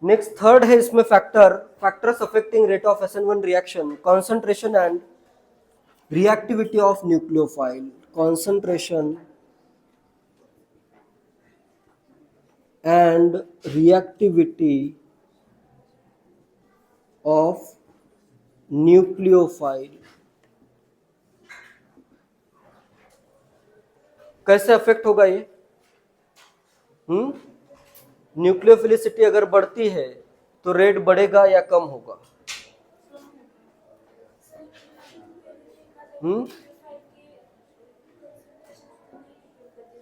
Next third है इसमें factors affecting rate of SN1 reaction, concentration and reactivity of nucleophile, concentration and reactivity of nucleophile. कैसे affect होगा ये? Nucleophilicity अगर बढ़ती है तो रेट बढ़ेगा या कम होगा?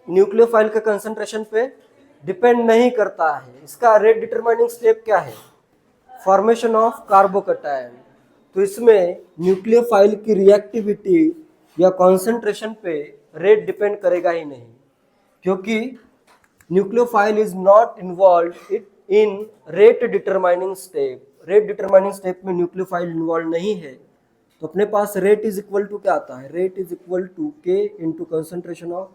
न्यूक्लियोफाइल के कंसंट्रेशन पे डिपेंड नहीं करता है। इसका रेट डिटरमाइनिंग स्टेप क्या है? Formation of carbocation. तो इसमें न्यूक्लियोफाइल की रिएक्टिविटी या कॉन्सेंट्रेशन पे रेट डिपेंड करेगा ही नहीं, क्योंकि nucleophile is not involve in rate determining step. Rate determining step में न्यूक्लियोफाइल इन्वॉल्व नहीं है, तो अपने पास रेट इज इक्वल टू क्या आता है? रेट इज इक्वल टू के into concentration of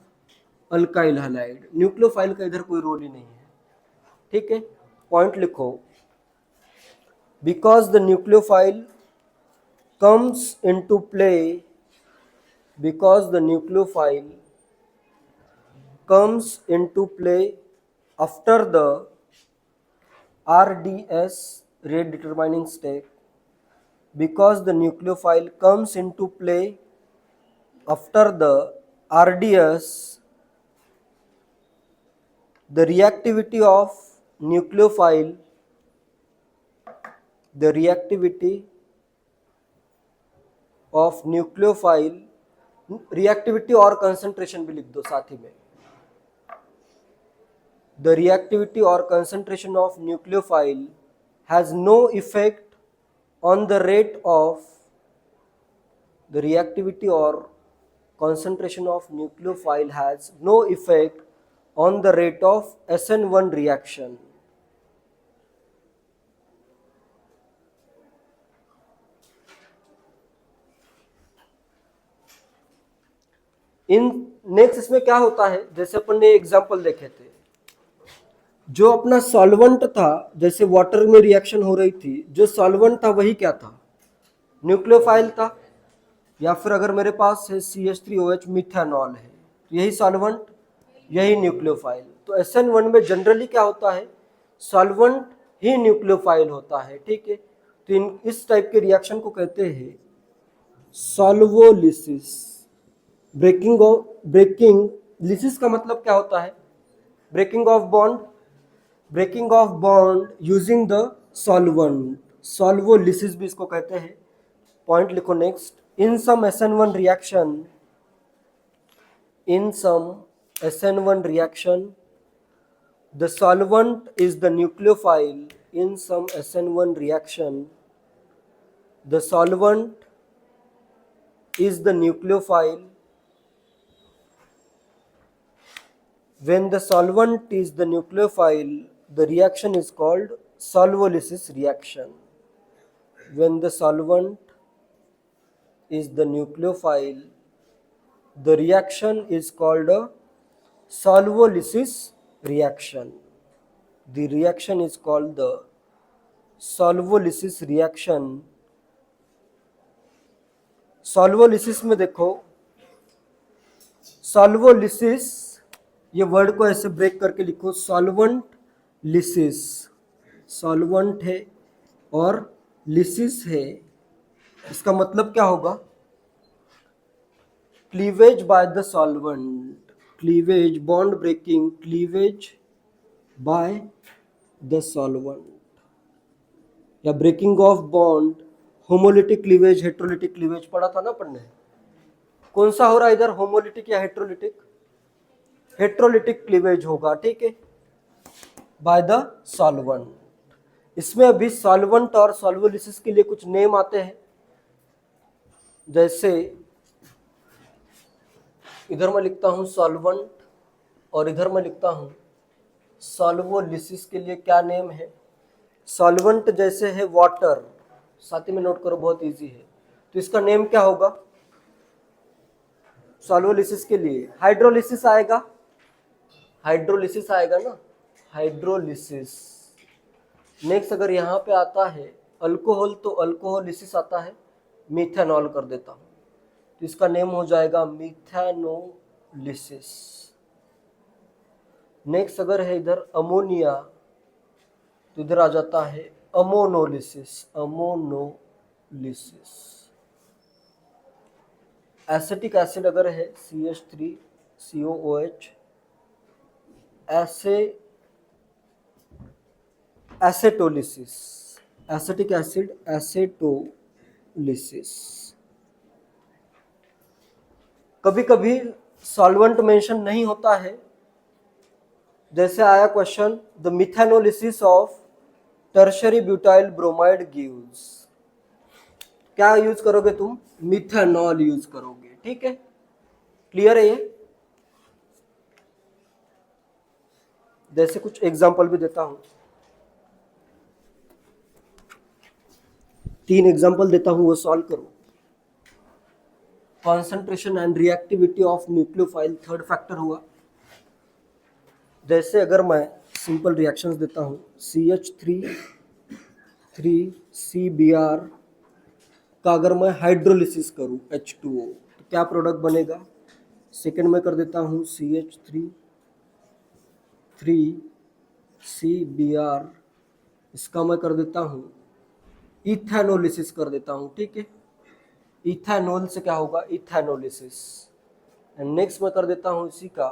alkyl halide. Nucleophile का इधर कोई रोल ही नहीं है, ठीक है। पॉइंट लिखो, because the nucleophile comes into play, because the nucleophile comes into play after the RDS rate determining step, because the nucleophile comes into play after the RDS, the reactivity of nucleophile, the reactivity of nucleophile, reactivity और concentration भी लिख दो साथ ही में। The reactivity or concentration of nucleophile has no effect on the rate of, the reactivity or concentration of nucleophile has no effect on the rate of SN1 reaction. In next इसमें क्या होता है, जैसे अपन ने एग्जांपल देखे थे, जो अपना सॉल्वेंट था, जैसे वाटर में रिएक्शन हो रही थी, जो सॉल्वेंट था वही क्या था? न्यूक्लियोफाइल था। या फिर अगर मेरे पास है CH3OH मिथेनॉल है, यही सॉल्वेंट, यही न्यूक्लियोफाइल। तो SN1 में जनरली क्या होता है? सॉल्वेंट ही न्यूक्लियोफाइल होता है, ठीक है। तो इस टाइप के रिएक्शन को कहते हैं सॉल्वोलिसिस। ब्रेकिंग लिसिस का मतलब क्या होता है? Breaking of bond, breaking of bond using the solvent, solvolysis भी इसको कहते हैं। पॉइंट लिखो next, in some SN1 reaction, in some SN1 reaction the solvent is the nucleophile. In some SN1 reaction the solvent is the nucleophile. When the solvent is the nucleophile, the reaction is called solvolysis reaction. When the solvent is the nucleophile, the reaction is called a solvolysis reaction. The reaction is called the solvolysis reaction. solvolysis में देखो, solvolysis ये word को ऐसे break करके लिखो, solvent lysis, solvent है और lysis है, इसका मतलब क्या होगा? Cleavage by the solvent, cleavage, bond breaking, cleavage by the solvent, या breaking of bond, homolytic cleavage, heterolytic cleavage पढ़ा था ना पढ़ने। कौन सा हो रहा है इधर, होमोलिटिक या हेट्रोलिटिक? हेट्रोलिटिक क्लीवेज होगा, ठीक है, बाय द सॉल्वेंट। इसमें अभी सॉल्वेंट और सॉल्वोलिसिस के लिए कुछ नेम आते हैं, जैसे इधर मैं लिखता हूं सॉल्वेंट और इधर मैं लिखता हूं सॉल्वोलिसिस के लिए क्या नेम है। सॉल्वेंट जैसे है वाटर, साथ ही में नोट करो, बहुत इजी है, तो इसका नेम क्या होगा? सॉल्वोलिसिस के लिए हाइड्रोलिसिस आएगा, हाइड्रोलिसिस आएगा ना, हाइड्रोलिसिस। नेक्स्ट अगर यहाँ पे आता है अल्कोहल तो अल्कोहलिसिस आता है, मिथेनॉल कर देता हूँ तो इसका नेम हो जाएगा मिथेनोलिसिस। नेक्स्ट अगर है इधर अमोनिया तो इधर आ जाता है अमोनोलिसिस, अमोनोलिसिस। एसिटिक एसिड अगर है CH3COOH, एसेटोलिसिस, एसिटिक एसिड एसेटोलिसिस। कभी कभी सॉल्वेंट मेंशन नहीं होता है, जैसे आया question the methanolysis of tertiary butyl bromide gives, क्या यूज करोगे तुम? मिथेनॉल यूज करोगे। ठीक है, क्लियर है ये? जैसे कुछ एग्जांपल भी देता हूं, 3 एग्जांपल देता हूं, वो सॉल्व करो। Concentration and reactivity of nucleophile third factor हुआ। जैसे अगर मैं सिंपल रिएक्शंस देता हूं, CH3 का अगर मैं हाइड्रोलिसिस करूं H2O तो क्या प्रोडक्ट बनेगा? सेकेंड में कर देता हूं CH3 इसका मैं कर देता हूं इथेनोलिसिस कर देता हूं। ठीक है, इथेनॉल से क्या होगा? इथेनोलिसिस। एंड नेक्स्ट मैं कर देता हूं इसी का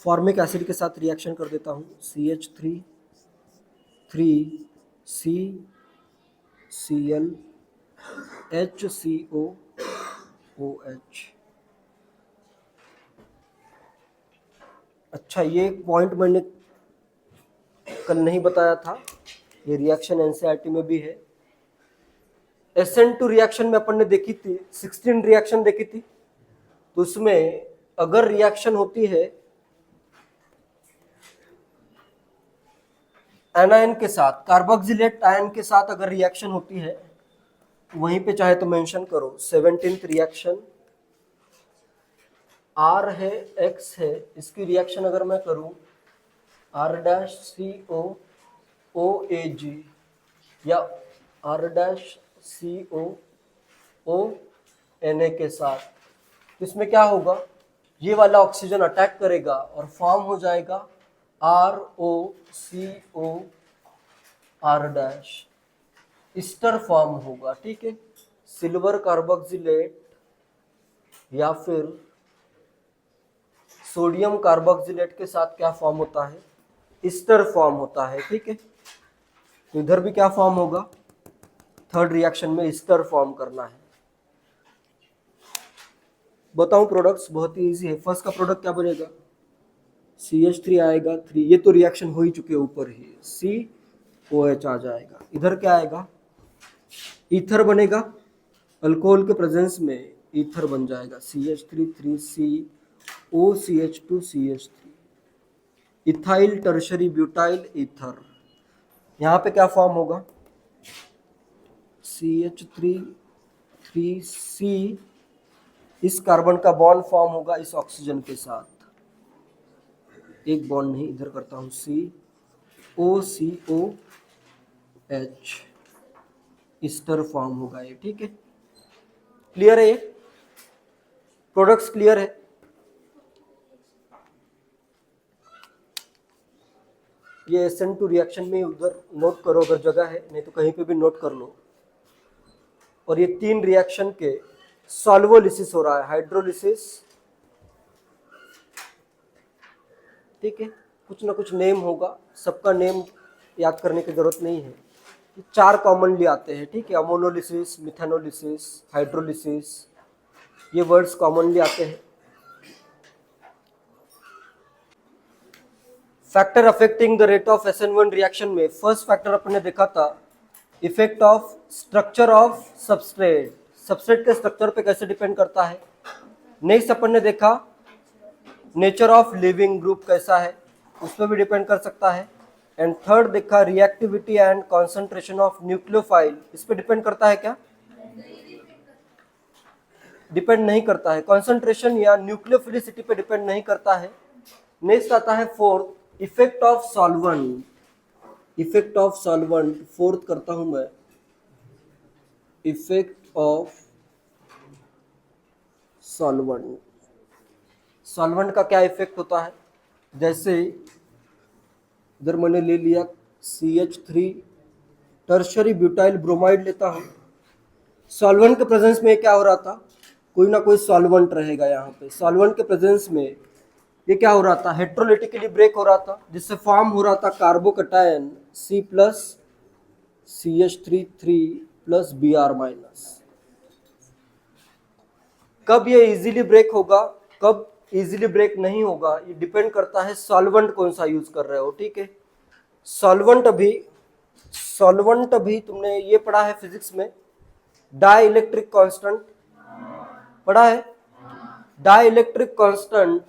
फॉर्मिक एसिड के साथ रिएक्शन कर देता हूं, CH3CCl HCOOH। अच्छा, ये पॉइंट मैंने कल नहीं बताया था, ये रिएक्शन एनसीईआरटी में भी है। SN2 रिएक्शन में अपन ने देखी थी 16 रिएक्शन देखी थी, तो उसमें अगर रिएक्शन होती है एनायन के साथ, कार्बोक्सिलेट आयन के साथ अगर रिएक्शन होती है, वहीं पे चाहे तो मेंशन करो। 17th रिएक्शन R है, X है, इसकी रिएक्शन अगर मैं करूं R-COOAG या R-COONA के साथ, तो इसमें क्या होगा? ये वाला ऑक्सीजन अटैक करेगा और फॉर्म हो जाएगा ROCOR-, ईस्टर फॉर्म होगा। ठीक है, सिल्वर कार्बोक्सिलेट या फिर सोडियम कार्बोक्सिलेट के साथ क्या फॉर्म होता है? ईस्टर फॉर्म होता है। ठीक है, तो इधर भी क्या फॉर्म होगा? थर्ड रिएक्शन में ईस्टर फॉर्म करना है। बताऊं प्रोडक्ट्स, बहुत ही इजी है। फर्स्ट का प्रोडक्ट क्या बनेगा? CH3 आएगा 3, ये तो रिएक्शन हो ही चुके ऊपर ही, COH आ जाएगा। इधर क्या आएगा? ईथर बनेगा, अल्कोहल के प्रेजेंस में ईथर बन जाएगा, CH3 ethyl tertiary butyl ether. यहाँ पे क्या फॉर्म होगा? CH3 इस कार्बन का बॉन्ड फॉर्म होगा इस ऑक्सीजन के साथ, एक बॉन्ड नहीं, इधर करता हूं COCOH, ईस्टर फॉर्म होगा ये। ठीक है, क्लियर है ये? प्रोडक्ट्स क्लियर है? ये SN2 रिएक्शन में उधर नोट करो अगर जगह है, नहीं तो कहीं पे भी नोट कर लो। और ये 3 रिएक्शन के सॉल्वोलिसिस हो रहा है, हाइड्रोलिसिस। ठीक है, कुछ ना कुछ नेम होगा, सबका नेम याद करने की जरूरत नहीं है, 4 कॉमनली आते हैं। ठीक है, अमोनोलिसिस, मिथेनोलिसिस, हाइड्रोलिसिस, ये वर्ड्स कॉमनली आते हैं। Factor affecting the rate of SN1 reaction में फर्स्ट फैक्टर अपन ने देखा था effect of structure of substrate, substrate के स्ट्रक्चर पे कैसे डिपेंड करता है। नेक्स्ट अपन ने देखा नेचर ऑफ लिविंग ग्रुप कैसा है, उस पर भी डिपेंड कर सकता है। एंड थर्ड देखा reactivity and concentration of nucleophile, इस पर डिपेंड करता है क्या? डिपेंड नहीं करता है, कॉन्सेंट्रेशन या न्यूक्लियोफिलिसिटी पे डिपेंड नहीं करता है। नेक्स्ट आता है fourth effect of solvent, effect of solvent fourth करता हूं मैं, इफेक्ट ऑफ सॉल्वेंट। सॉल्वेंट का क्या इफेक्ट होता है, जैसे इधर मैंने ले लिया CH3 टर्शरी ब्यूटाइल ब्रोमाइड लेता हूं। सॉल्वेंट के प्रेजेंस में क्या हो रहा था, कोई ना कोई सॉल्वेंट रहेगा यहाँ पे। सॉल्वेंट के प्रेजेंस में ये क्या हो रहा था, हेट्रोलिटिकली ब्रेक हो रहा था, जिससे फॉर्म हो रहा था carbocation C plus CH3 plus Br minus. कब ये इजीली ब्रेक होगा, कब इजीली ब्रेक नहीं होगा, ये डिपेंड करता है सॉल्वेंट कौन सा यूज कर रहे हो। ठीक है, सॉल्वेंट अभी तुमने ये पढ़ा है फिजिक्स में, डाई इलेक्ट्रिक कांस्टेंट पढ़ा है। डाई इलेक्ट्रिक कांस्टेंट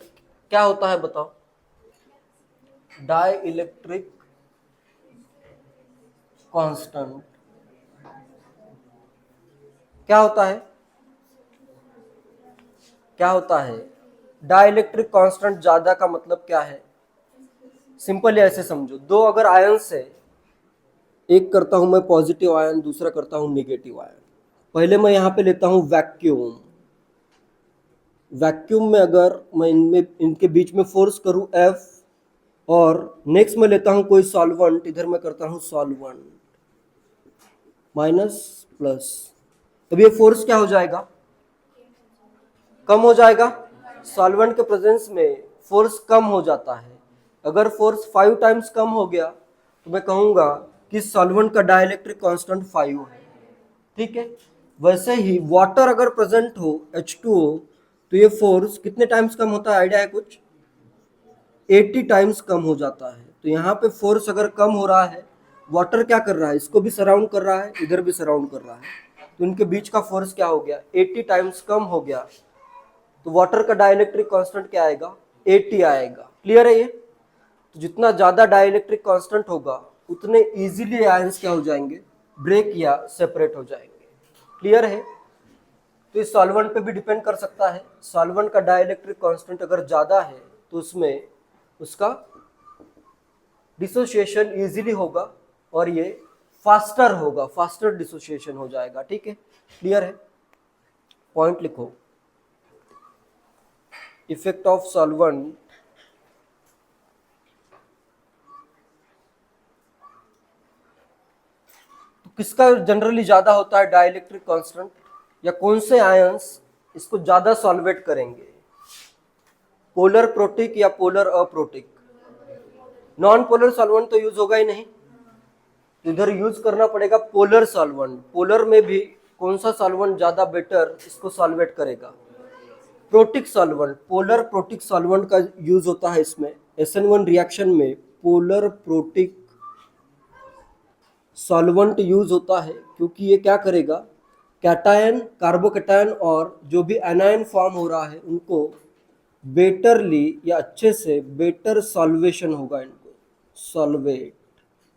क्या होता है बताओ, डाई इलेक्ट्रिक कांस्टेंट क्या होता है, क्या होता है डाई इलेक्ट्रिक कांस्टेंट? ज्यादा का मतलब क्या है, सिंपली ऐसे समझो, दो अगर आयंस है, एक करता हूं मैं पॉजिटिव आयन, दूसरा करता हूं नेगेटिव आयन। पहले मैं यहां पे लेता हूं वैक्यूम। वैक्यूम में अगर मैं इनके बीच में फोर्स करूं F, और नेक्स्ट में लेता हूं कोई सॉल्वेंट, इधर मैं करता हूं सॉल्वेंट माइनस प्लस, तब ये फोर्स क्या हो जाएगा, कम हो जाएगा। सॉल्वेंट के प्रेजेंस में फोर्स कम हो जाता है। अगर फोर्स 5 टाइम्स कम हो गया तो मैं कहूंगा कि सॉल्वेंट का डाइलेक्ट्रिक कांस्टेंट 5 है। ठीक है, वैसे ही वाटर अगर प्रेजेंट हो H2O, तो ये फोर्स कितने टाइम्स कम होता है, आइडिया है कुछ? 80 टाइम्स कम हो जाता है। तो यहाँ पे फोर्स अगर कम हो रहा है, वाटर क्या कर रहा है, इसको भी सराउंड कर रहा है, इधर भी सराउंड कर रहा है, तो इनके बीच का फोर्स क्या हो गया, 80 टाइम्स कम हो गया। तो वाटर का डाइलेक्ट्रिक कांस्टेंट क्या आएगा, 80 आएगा। क्लियर है ये? तो जितना ज्यादा डाइलेक्ट्रिक कांस्टेंट होगा उतने इजीली आयंस क्या हो जाएंगे, ब्रेक या सेपरेट हो जाएंगे। क्लियर है? तो इस सॉल्वेंट पे भी डिपेंड कर सकता है। सॉल्वेंट का डाइलेक्ट्रिक कांस्टेंट अगर ज्यादा है तो उसमें उसका डिसोसिएशन इजीली होगा और ये फास्टर होगा, फास्टर डिसोसिएशन हो जाएगा। ठीक है, क्लियर है? पॉइंट लिखो, इफेक्ट ऑफ सॉल्वेंट तो किसका जनरली ज्यादा होता है डाइलेक्ट्रिक कांस्टेंट, या कौन से आयंस इसको ज्यादा सॉल्वेट करेंगे, पोलर प्रोटिक या polar aprotic? Non polar solvent तो यूज होगा ही नहीं, इधर यूज करना पड़ेगा पोलर सॉल्वेंट। पोलर में भी कौन सा सॉल्वेंट ज्यादा बेटर इसको सॉल्वेट करेगा, protic solvent. Polar protic solvent का यूज होता है इसमें, SN1 रिएक्शन में पोलर प्रोटिक सॉल्वेंट यूज होता है, क्योंकि ये क्या करेगा, कैटायन, कार्बोकैटायन और जो भी एनायन फॉर्म हो रहा है उनको बेटरली या अच्छे से बेटर सॉल्वेशन होगा, इनको सॉल्वेट।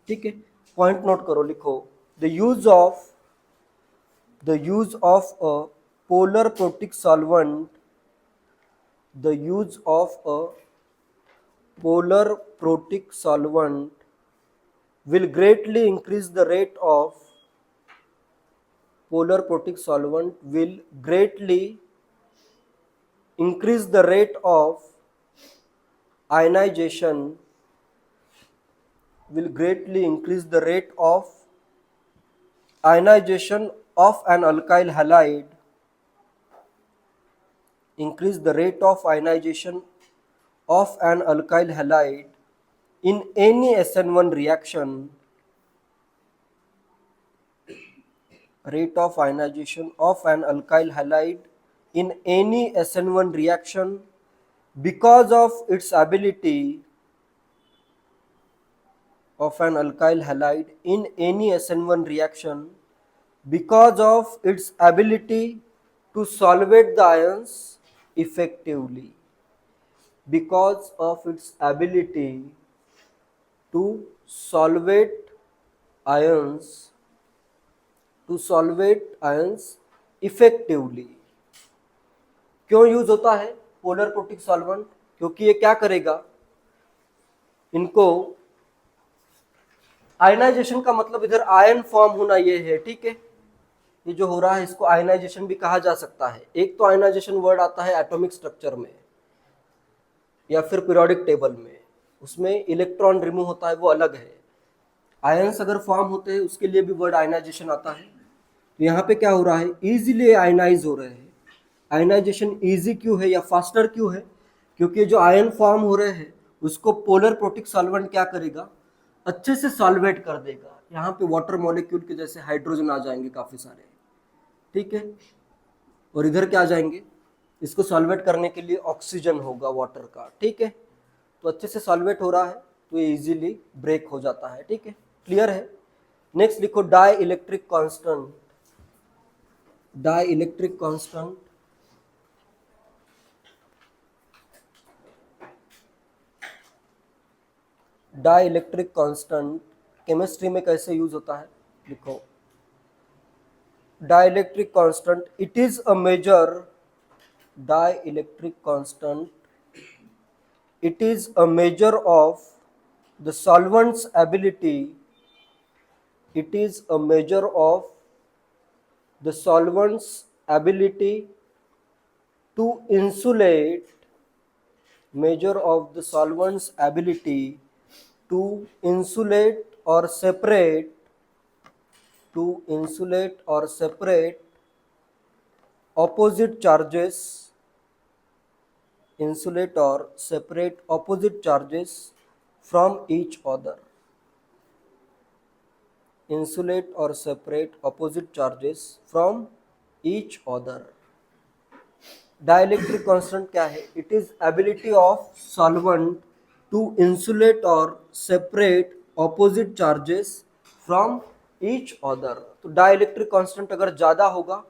ठीक है, पॉइंट नोट करो, लिखो, the use of a polar protic solvent, the use of a polar protic solvent will greatly increase the rate of polar protic solvent will greatly increase the rate of ionization, will greatly increase the rate of ionization of an alkyl halide, increase the rate of ionization of an alkyl halide in any SN1 reaction, rate of ionization of an alkyl halide in any SN1 reaction because of its ability of an alkyl halide in any SN1 reaction because of its ability to solvate the ions effectively, because of its ability to solvate ions, to solvate ions effectively। क्यों use होता है polar protic solvent, क्योंकि ये क्या करेगा, इनको ionization का मतलब इधर आयन फॉर्म होना ये है, ठीक है। ये जो हो रहा है इसको आयनाइजेशन भी कहा जा सकता है। एक तो आयनाइजेशन वर्ड आता है एटॉमिक स्ट्रक्चर में या फिर पीरियोडिक टेबल में, उसमें इलेक्ट्रॉन रिमूव होता है, वो अलग है। आयंस अगर फॉर्म होते हैं उसके लिए भी वर्ड आयनाइजेशन आता है। तो यहाँ पे क्या हो रहा है, इजीली आयनाइज हो रहे हैं। आयनाइजेशन इजी क्यों है या फास्टर क्यों है, क्योंकि जो आयन फॉर्म हो रहे हैं उसको पोलर प्रोटिक सॉल्वेंट क्या करेगा, अच्छे से सॉल्वेट कर देगा। यहाँ पे वाटर मॉलिक्यूल के जैसे हाइड्रोजन आ जाएंगे काफी सारे, ठीक है। और इधर क्या आ जाएंगे, इसको सॉल्वेट करने के लिए ऑक्सीजन होगा वाटर का, ठीक है। तो अच्छे से सॉल्वेट हो रहा है तो ये इजीली ब्रेक हो जाता है, ठीक है। क्लियर है। नेक्स्ट लिखो dielectric constant. Dielectric constant, dielectric constant chemistry में कैसे यूज होता है, लिखो dielectric constant, it is a measure, dielectric constant, it is a measure of the solvent's ability, it is a measure of the solvent's ability to insulate, measure of the solvent's ability to insulate or separate, to insulate or separate opposite charges, insulate or separate opposite charges from each other, insulate or separate opposite charges from each other. Dielectric constant क्या है, it is ability of solvent to insulate or separate opposite charges from each other. तो dielectric constant अगर ज़्यादा होगा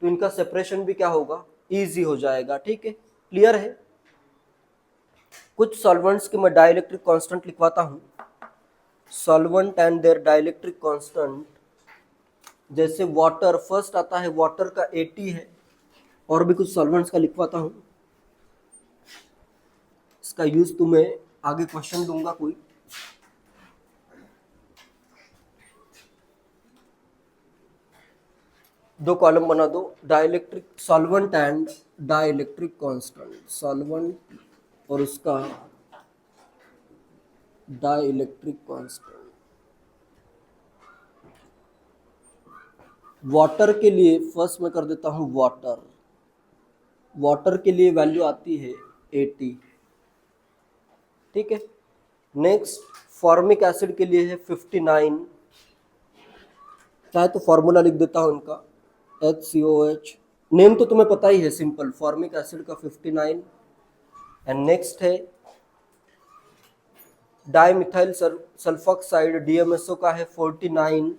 तो इनका separation भी क्या होगा, ईजी हो जाएगा, ठीक है। क्लियर है। कुछ सॉल्वेंट्स के मैं डाइलेक्ट्रिक कांस्टेंट लिखवाता हूँ, solvent and their dielectric constant. जैसे वाटर, फर्स्ट आता है वाटर का 80 है, और भी कुछ सॉल्वेंट्स का लिखवाता हूँ, इसका यूज तुम्हें आगे क्वेश्चन दूंगा कोई। दो कॉलम बना दो, dielectric solvent and dielectric constant, solvent और उसका डाइलेक्ट्रिक कांस्टेंट। वाटर के लिए फर्स्ट मैं कर देता हूं वाटर, वाटर के लिए वैल्यू आती है 80, ठीक है। नेक्स्ट फॉर्मिक एसिड के लिए है 59, चाहे तो फॉर्मूला लिख देता हूं इनका, HCOH, नेम तो तुम्हें पता ही है, सिंपल फॉर्मिक एसिड का 59। एंड नेक्स्ट है डाइमिथाइल सल्फॉक्साइड, DMSO का है 49,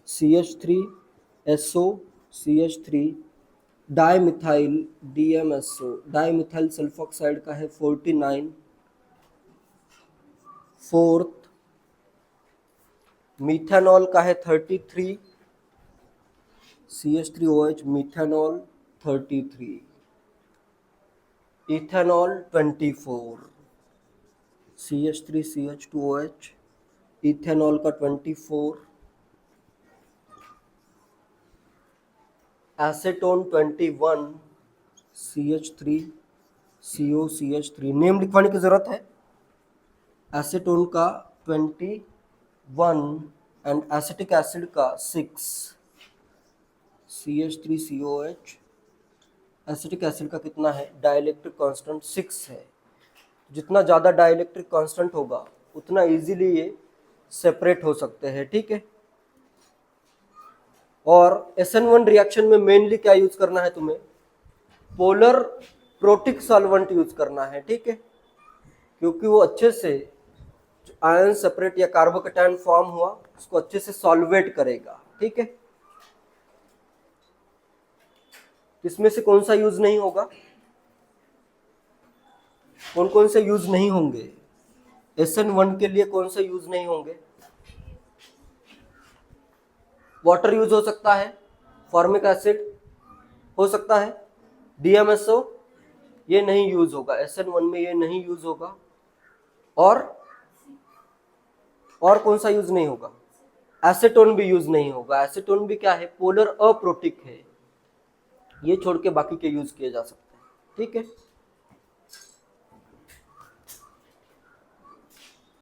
CH3SO CH3, dimethyl DMSO, dimethyl sulphoxide का है 49। फोर्थ मीथेनॉल का है 33, CH3OH, methanol 33, ethanol 24, CH3CH2OH, ethanol का 24, एसेटोन 21, CH3COCH3, नेम लिखवाने की जरूरत है। एसेटोन का 21 एंड एसिटिक एसिड का 6, CH3COH, एसिटिक एसिड का कितना है, डाइलेक्ट्रिक कांस्टेंट 6 है। जितना ज़्यादा डाइलेक्ट्रिक कांस्टेंट होगा उतना इजीली ये सेपरेट हो सकते हैं, ठीक है। और SN1 रिएक्शन में मेनली क्या यूज करना है तुम्हें, पोलर प्रोटिक सॉल्वेंट यूज करना है, ठीक है, क्योंकि वो अच्छे से आयन सेपरेट या कार्बोकैटायन फॉर्म हुआ उसको अच्छे से सॉल्वेट करेगा, ठीक है। इसमें से कौन सा यूज नहीं होगा, कौन कौन से यूज नहीं होंगे, SN1 के लिए कौन से यूज नहीं होंगे, वाटर यूज हो सकता है, फॉर्मिक एसिड हो सकता है, DMSO ये नहीं यूज होगा, SN1 में ये नहीं यूज होगा। और कौन सा यूज नहीं होगा? एसीटोन भी यूज नहीं होगा। एसीटोन भी क्या है? पोलर अप्रोटिक है। ये छोड़ के बाकी के यूज किए जा सकते हैं। ठीक है।